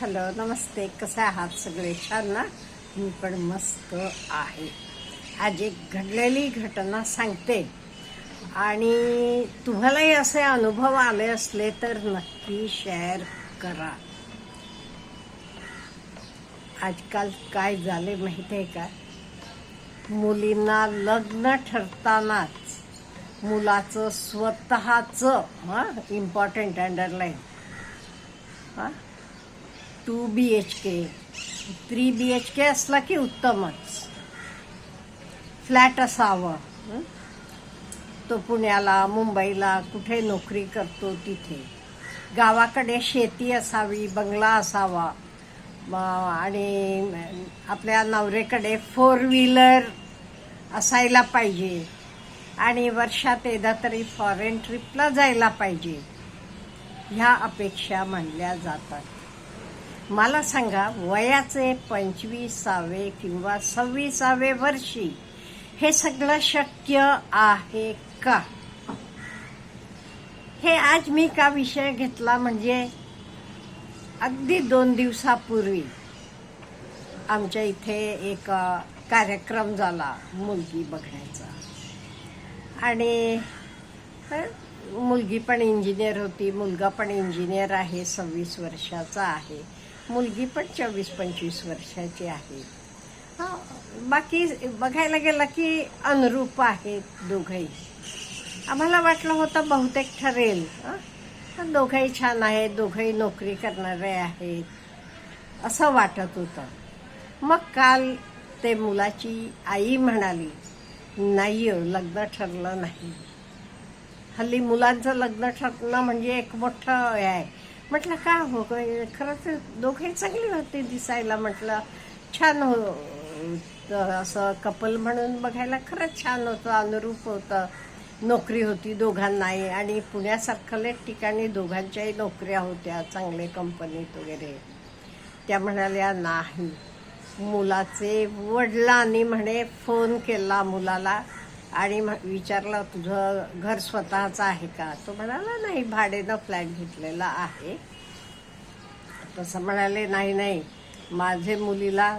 Hello, नमस्ते. कसे आहात सगळे? छान ना? मी पण मस्त आहे. आज एक घडलेली घटना सांगते आणि तुम्हालाही असे अनुभव आले असले तर नक्की शेअर करा. आजकाल काय झाले माहिती आहे का? मुलींना लग्न ठरतानाच मुलाचं स्वतःचं इम्पॉर्टंट अंडरलाईन 2 BHK 3 BHK असला की उत्तमच. फ्लॅट असावं. तो पुण्याला मुंबईला कुठे नोकरी करतो तिथे. गावाकडे शेती असावी, बंगला असावा आणि आपल्या नवरेकडे 4 व्हीलर असायला पाहिजे आणि वर्षात एकदा तरी फॉरेन ट्रिपला जायला पाहिजे. ह्या अपेक्षा मानल्या जातात. मला सांगा, वयाचे 25वे किंवा 26वे वर्षी हे सगळं शक्य आहे का? हे आज मी का विषय घेतला म्हणजे अगदी 2 दिवसापूर्वी आमच्या इथे एक कार्यक्रम झाला मुलगी बघण्याचा आणि मुलगी पण इंजिनियर होती, मुलगा पण इंजिनियर आहे, 26 वर्षाचा आहे, मुलगी पण 24-25 वर्षाची आहे. बाकी बघायला गेलं की अनुरूप आहेत दोघंही. आम्हाला वाटलं होतं बहुतेक ठरेल. दोघंही छान आहेत, दोघंही नोकरी करणारे आहेत असं वाटत होतं. मग काल ते मुलाची आई म्हणाली, नाही लग्न ठरलं नाही. हल्ली मुलांचं लग्न ठरणं म्हणजे एक मोठं हे आहे. म्हटलं का हो, खरंच दोघे चांगली होते दिसायला. म्हटलं छान असं कपल म्हणून बघायला खरंच छान होतं, अनुरूप होतं. नोकरी होती दोघांनाही आणि पुण्यासारख्या ठिकाणी दोघांच्याही नोकऱ्या होत्या, चांगले कंपनीत वगैरे. त्या म्हणाल्या नाही. मुलाचे वडिलांनी म्हणे फोन केला मुलाला आणि विचारलं तुझं घर स्वतःचं आहे का? तो म्हणाला नाही, भाड्यानं फ्लॅट घेतलेला आहे. तसं म्हणाले नाही, माझे मुलीला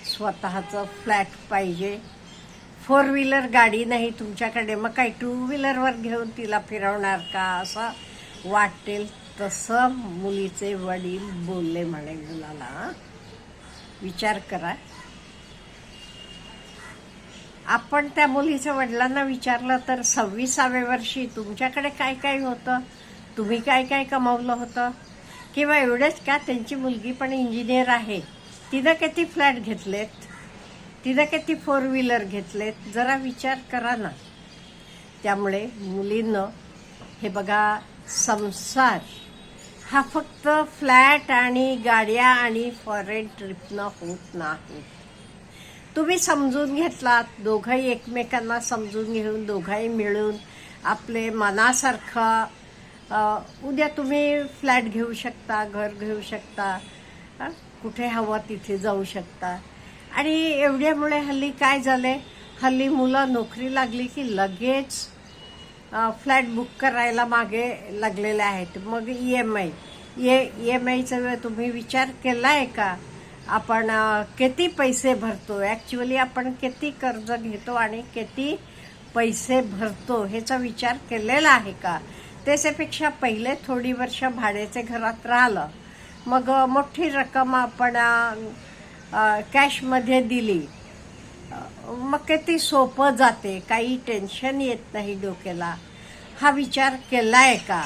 स्वतःचं फ्लॅट पाहिजे, 4 व्हीलर गाडी नाही तुमच्याकडे, मग काय 2 व्हीलरवर घेऊन तिला फिरवणार का? असं वाटेल तसं मुलीचे वडील बोलले म्हणे मुलाला. विचार करा. आपण त्या मुलीच्या वडिलांना विचारलं तर 26व्या वर्षी तुमच्याकडे काय काय होतं, तुम्ही काय काय कमावलं होतं, किंवा एवढंच का त्यांची मुलगी पण इंजिनियर आहे, तिनं किती फ्लॅट घेतलेत, तिनं किती 4 व्हीलर घेतलेत, जरा विचार करा ना. त्यामुळे मुलींनो, हे बघा, संसार हा फक्त फ्लॅट आणि गाड्या आणि फॉरेन ट्रिपनं होत नाही. तुम्ही समजून घेतलात, दोघंही एकमेकांना समजून घेऊन दोघंही मिळून आपले मनासारखं उद्या तुम्ही फ्लॅट घेऊ शकता, घर घेऊ शकता, कुठे हवं तिथे जाऊ शकता. आणि एवढ्यामुळे हल्ली काय झाले, हल्ली मुलं नोकरी लागली की लगेच फ्लॅट बुक करायला मागे लागलेले आहेत. मग EMIचा तुम्ही विचार केला आहे का? आपण किती पैसे भरतो, ॲक्च्युअली आपण किती कर्ज घेतो आणि किती पैसे भरतो ह्याचा विचार केलेला आहे का? त्याच्यापेक्षा पहिले थोडी वर्ष भाड्याचे घरात राहिलं, मग मोठी रक्कम आपण कॅशमध्ये दिली, मग किती सोपं जाते, काही टेन्शन येत नाही डोक्याला. हा विचार केला आहे का?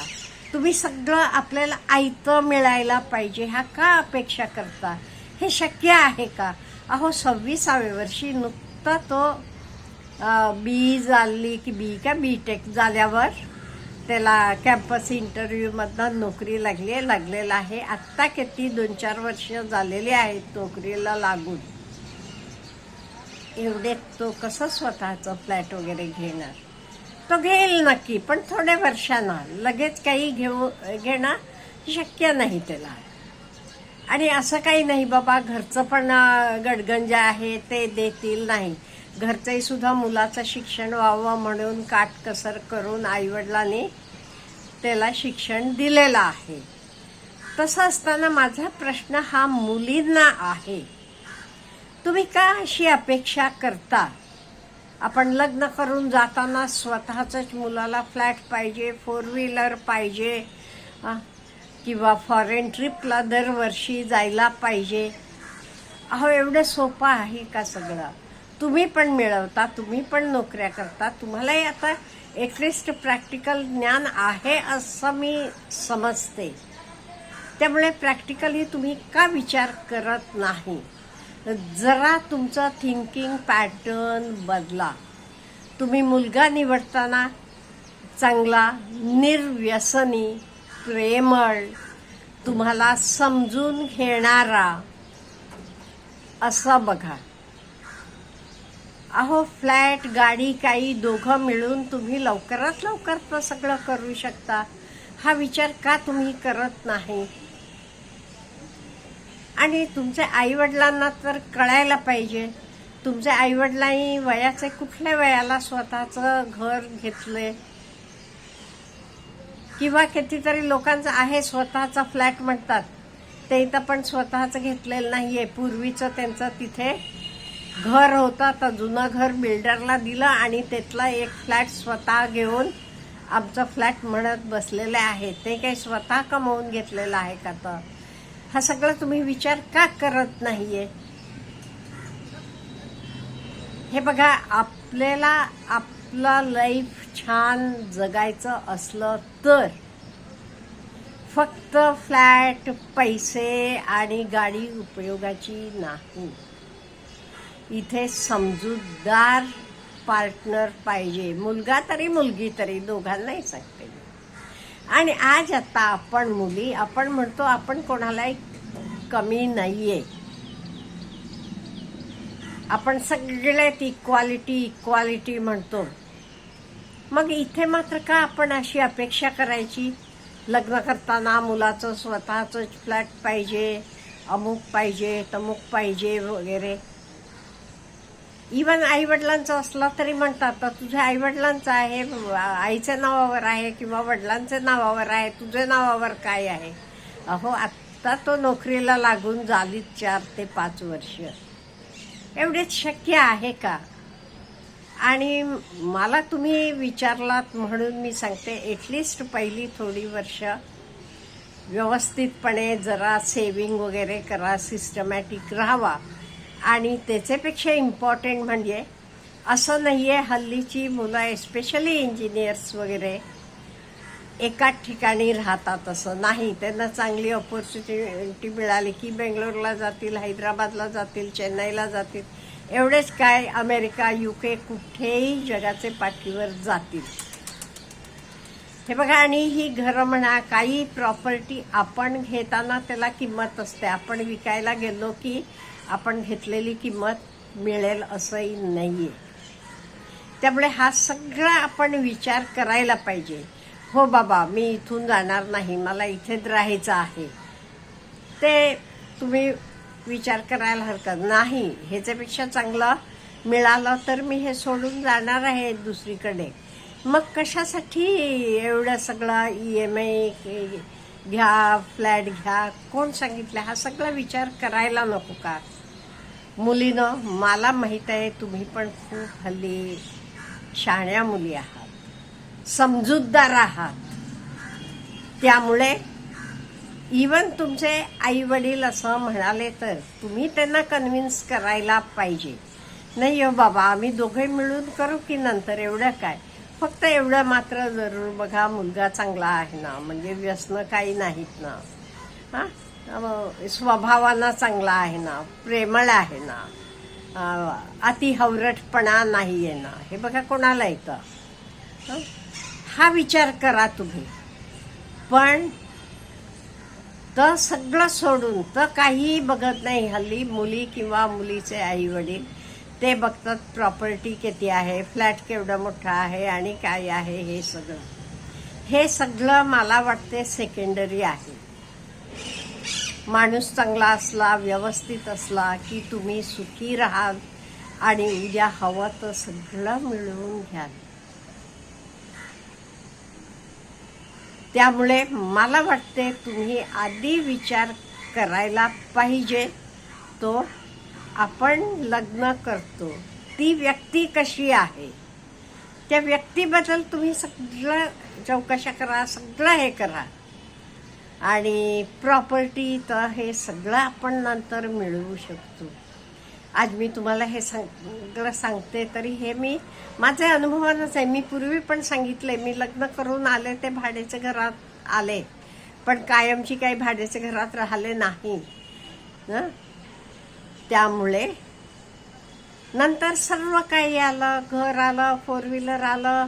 तुम्ही सगळं आपल्याला आयतं मिळायला पाहिजे हा का अपेक्षा करता? हे शक्य आहे का? अहो, 26व्या वर्षी नुकता तो BTech झाल्यावर त्याला कॅम्पस इंटरव्ह्यूमधनं नोकरी लागलेला आहे. आत्ता किती 2-4 वर्ष झालेली आहेत नोकरीला लागून. एवढे तो कसं स्वतःचं फ्लॅट वगैरे घेणार? तो घेईल नक्की, पण थोड्या वर्षानं. लगेच काही घेणं शक्य नाही त्याला. आणि असं काही नाही बाबा, घरचं पण गडगंज आहे ते देतील नाही. घरचंही सुद्धा मुलाचं शिक्षण व्हावं म्हणून काटकसर करून आईवडिलांनी त्याला शिक्षण दिलेलं आहे. तसं असताना माझा प्रश्न हा मुलींना आहे, तुम्ही का अशी अपेक्षा करता? आपण लग्न करून जाताना स्वतःच मुलाला फ्लॅट पाहिजे, 4 व्हीलर पाहिजे, किंवा फॉरेन ट्रिपला दरवर्षी जायला पाहिजे. अहो, एवढं सोपं आहे का सगळं? तुम्ही पण मिळवता, तुम्ही पण नोकऱ्या करता, तुम्हालाही आता ॲटलिस्ट प्रॅक्टिकल ज्ञान आहे असं मी समजते. त्यामुळे प्रॅक्टिकली तुम्ही का विचार करत नाही? जरा तुमचं थिंकिंग पॅटर्न बदला. तुम्ही मुलगा निवडताना चांगला, निर्व्यसनी, प्रेमळ, तुम्हाला समजून घेणारा असं बघा. अहो, फ्लॅट, गाडी काही दोघं मिळून तुम्ही लवकरात लवकर तर सगळं करू शकता. हा विचार का तुम्ही करत नाही? आणि तुमच्या आईवडिलांना तर कळायला पाहिजे. तुमच्या आईवडिलांनी वयाचे कुठल्या वयाला स्वतःचं घर घेतले, किंवा कितीतरी लोकांचं आहे स्वतःचा फ्लॅट म्हणतात, ते इथं पण स्वतःचं घेतलेलं नाहीये. पूर्वीचं त्यांचं तिथे घर होतं, तर जुनं घर बिल्डरला दिलं आणि त्यातला एक फ्लॅट स्वतः घेऊन आमचं फ्लॅट म्हणत बसलेले आहे. ते काही स्वतः कमवून घेतलेलं आहे का? तर हा सगळं तुम्ही विचार का करत नाहीये? हे बघा, आपल्याला आपलं लाईफ छान जगायचं असलं तर फक्त फ्लॅट, पैसे आणि गाडी उपयोगाची नाही. इथे समजूतदार पार्टनर पाहिजे. मुलगा तरी मुलगी तरी, दोघांनाही सांगते. आणि आज आता आपण मुली, आपण म्हणतो आपण कोणालाही कमी नाहीये, आपण सगळ्यात इक्वालिटी म्हणतो. मग इथे मात्र का आपण अशी अपेक्षा करायची? लग्न करताना मुलाचं स्वतःच फ्लॅट पाहिजे, अमुक पाहिजे, तमुक पाहिजे वगैरे. इवन आईवडिलांचं असलं तरी म्हणतात, तर तुझ्या आईवडिलांचं आहे, आईच्या नावावर आहे किंवा वडिलांच्या नावावर आहे, तुझ्या नावावर काय आहे? अहो, आत्ता तो नोकरीला लागून झालीत 4 ते 5 वर्ष. एवढेच शक्य आहे का? आणि मला तुम्ही विचारलात म्हणून मी सांगते, ॲटलिस्ट पहिली थोडी वर्ष व्यवस्थितपणे जरा सेविंग वगैरे करा, सिस्टमॅटिक राहावा. आणि त्याच्यापेक्षा इम्पॉर्टंट म्हणजे असं नाही आहे, हल्लीची मुलं एस्पेशली इंजिनियर्स वगैरे एकाच ठिकाणी राहतात असं नाही. त्यांना चांगली ऑपॉर्च्युनिटी मिळाली की बेंगलोरला जातील, हैदराबादला जातील, चेन्नईला जातील. एवढेच काय, अमेरिका, UK कुठेही जगाचे पाठीवर जातील. हे बघा, आणि ही घरं म्हणा, काही प्रॉपर्टी आपण घेताना त्याला किंमत असते. आपण विकायला गेलो की आपण घेतलेली किंमत मिळेल असंही नाहीये. त्यामुळे हा सगळा आपण विचार करायला पाहिजे. हो बाबा, मी इथून जाणार नाही, मला इथेच राहायचं आहे, ते तुम्ही विचार करायला हरकत नाही. ह्याच्यापेक्षा चांगलं मिळालं तर मी हे सोडून जाणार आहे दुसरीकडे. मग कशासाठी एवढं सगळं EMI घ्या, फ्लॅट घ्या, कोण सांगितलं? हा सगळा विचार करायला नको का? मुलीनं, मला माहीत आहे तुम्ही पण खूप हल्ली शहाण्या मुली आहात, समजूतदार आहात. त्यामुळे इवन तुमचे आई वडील असं म्हणाले तर तुम्ही त्यांना कन्व्हिन्स करायला पाहिजे. नाही हो बाबा, आम्ही दोघे मिळून करू की नंतर, एवढं काय. फक्त एवढं मात्र जरूर बघा, मुलगा चांगला आहे ना, म्हणजे व्यसन काही नाहीत ना, स्वभावानं चांगला आहे ना, प्रेमळ आहे ना, अति हवरटपणा नाही आहे ना, हे बघा कोणाला येतं. हा विचार करा तुम्ही. पण तर सगळं सोडून तर काहीही बघत नाही हल्ली मुली किंवा मुलीचे आई वडील. ते बघतात प्रॉपर्टी किती आहे, फ्लॅट केवढा मोठा आहे आणि काय आहे. हे सगळं मला वाटते सेकंडरी आहे. माणूस चांगला असला, व्यवस्थित असला की तुम्ही सुखी राहाल आणि उद्या हवं तर सगळं मिळवून घ्याल. त्यामुळे मला वाटते तुम्ही आधी विचार करायला पाहिजे. तो आपण लग्न करतो ती व्यक्ती कशी आहे, त्या व्यक्तीबद्दल तुम्ही सगळं चौकशा करा, सगळं हे करा. आणि प्रॉपर्टी तर हे सगळं आपण नंतर मिळवू शकतो. आज मी तुम्हाला हे सगळं सांगते तरी हे मी माझे अनुभवानच आहे. मी पूर्वी पण सांगितले, मी लग्न करून आले ते भाड्याच्या घरात आले, पण कायमची काही भाड्याच्या घरात राहिले नाही ना. त्यामुळे नंतर सर्व काही आलं, घर आलं, 4 व्हीलर आलं,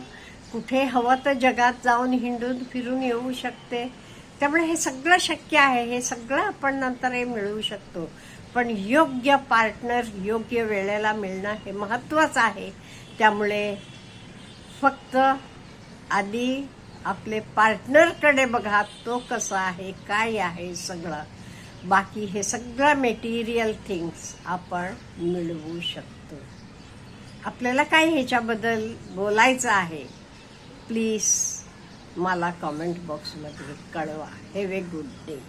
कुठे हवं तर जगात जाऊन हिंडून फिरून येऊ शकते. त्यामुळे हे सगळं शक्य आहे, हे सगळं आपण नंतर हे मिळवू शकतो. पण योग्य पार्टनर योग्य वेळेला मिळणं हे महत्त्वाचं आहे. त्यामुळे फक्त आधी आपले पार्टनरकडे बघा, तो कसा आहे, काय आहे सगळं. बाकी हे सगळं मेटेरियल थिंग्स आपण मिळवू शकतो. आपल्याला काय ह्याच्याबद्दल बोलायचं आहे, प्लीज मला कमेंट बॉक्समध्ये कळवा. Have a good day.